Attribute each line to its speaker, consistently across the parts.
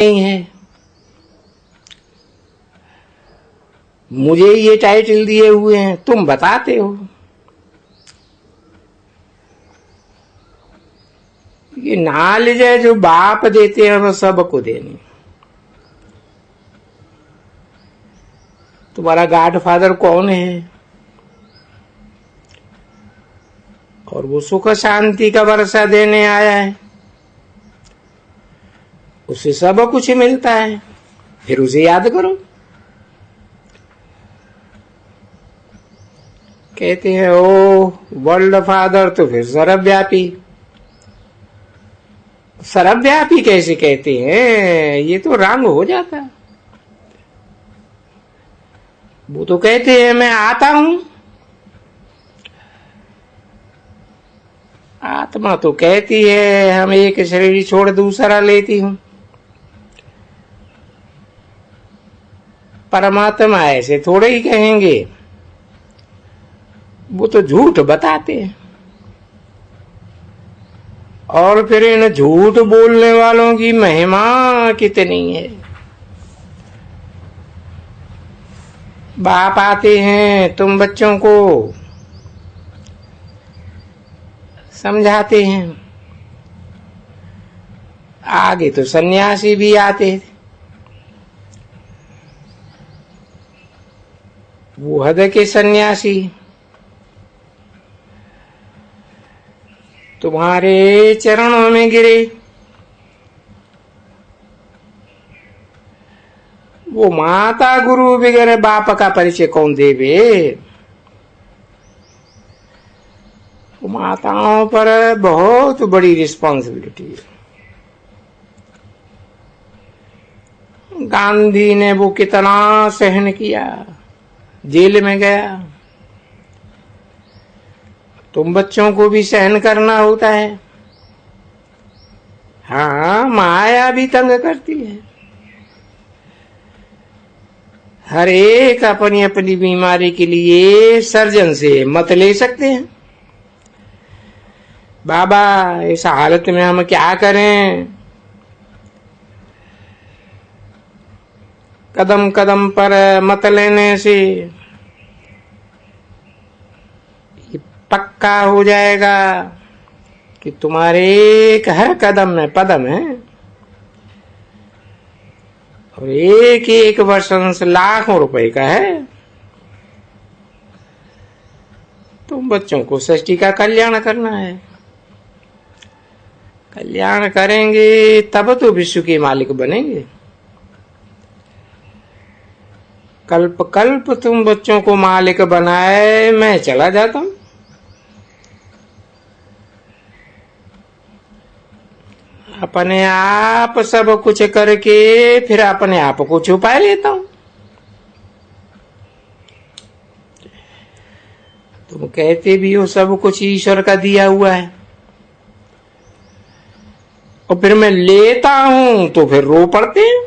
Speaker 1: नहीं है, मुझे ये टाइटल दिए हुए हैं, तुम बताते हो। ये नॉलेज है जो बाप देते हैं वो सबको देनी। तुम्हारा गॉड फादर कौन है? और वो सुख शांति का वर्षा देने आया है, उससे सब कुछ मिलता है, फिर उसे याद करो। कहते हैं ओ वर्ल्ड फादर, तो फिर सर्वव्यापी। सर्वव्यापी कैसे कहते हैं? ये तो रंग हो जाता है। वो तो कहते हैं मैं आता हूं। आत्मा तो कहती है हम एक शरीर छोड़ दूसरा लेती हूं। परमात्मा ऐसे थोड़े ही कहेंगे, वो तो झूठ बताते हैं। और फिर इन झूठ बोलने वालों की महिमा कितनी है। बाप आते हैं, तुम बच्चों को समझाते हैं। आगे तो सन्यासी भी आते थे, वो हद के सन्यासी तुम्हारे चरणों में गिरे। वो माता गुरु वगैरह बाप का परिचय कौन देवे? वो माताओं पर बहुत बड़ी रिस्पॉन्सिबिलिटी है। गांधी ने वो कितना सहन किया, जेल में गया। तुम बच्चों को भी सहन करना होता है। हाँ, माया भी तंग करती है। हर एक अपनी अपनी बीमारी के लिए सर्जन से मत ले सकते हैं। बाबा इस हालत में हम क्या करें? कदम कदम पर मत लेने से पक्का हो जाएगा कि तुम्हारे एक हर कदम में पदम है, और एक एक वर्षंश लाखों रुपए का है। तुम बच्चों को सृष्टि का कल्याण करना है। कल्याण करेंगे तब तो विश्व के मालिक बनेंगे। कल्प कल्प तुम बच्चों को मालिक बनाए, मैं चला जाता हूं। अपने आप सब कुछ करके फिर अपने आप को छुपा लेता हूं। तुम कहते भी हो सब कुछ ईश्वर का दिया हुआ है, और फिर मैं लेता हूं तो फिर रो पड़ते हैं।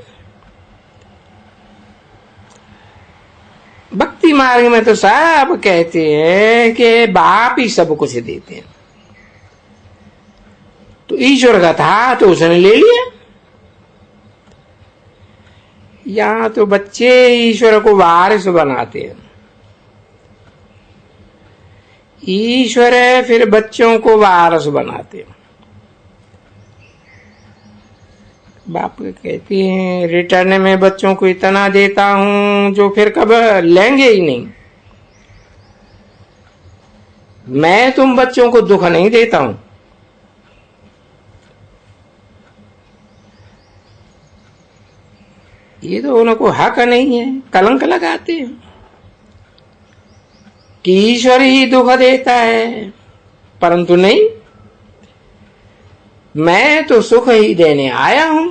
Speaker 1: भक्ति मार्ग में तो सब कहते हैं कि बाप ही सब कुछ देते हैं। तो ईश्वर का था तो उसने ले लिया। यहां तो बच्चे ईश्वर को वारिस बनाते हैं। ईश्वर है फिर बच्चों को वारिस बनाते हैं। बाप कहती हैं रिटर्न में बच्चों को इतना देता हूं जो फिर कब लेंगे ही नहीं। मैं तुम बच्चों को दुख नहीं देता हूं। ये तो उनको हक नहीं है, कलंक लगाते हैं कि ईश्वर ही दुख देता है, परंतु नहीं, मैं तो सुख ही देने आया हूं।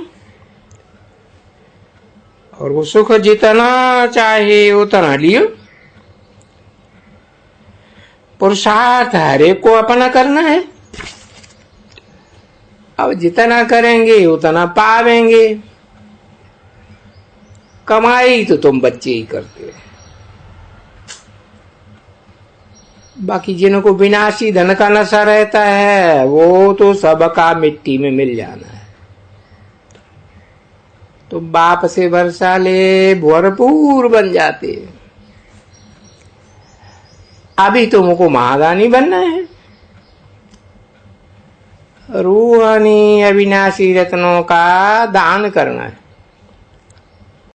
Speaker 1: और वो सुख जितना चाहे उतना लियो। पुरुषार्थ हर एक को अपना करना है। अब जितना करेंगे उतना पावेंगे। कमाई तो तुम बच्चे ही करते हो। बाकी जिनको विनाशी धन का नशा रहता है वो तो सबका मिट्टी में मिल जाना है। तो बाप से वर्षा ले भरपूर बन जाते। अभी तो मुझको महादानी बनना है। रूहानी अविनाशी रत्नों का दान करना है।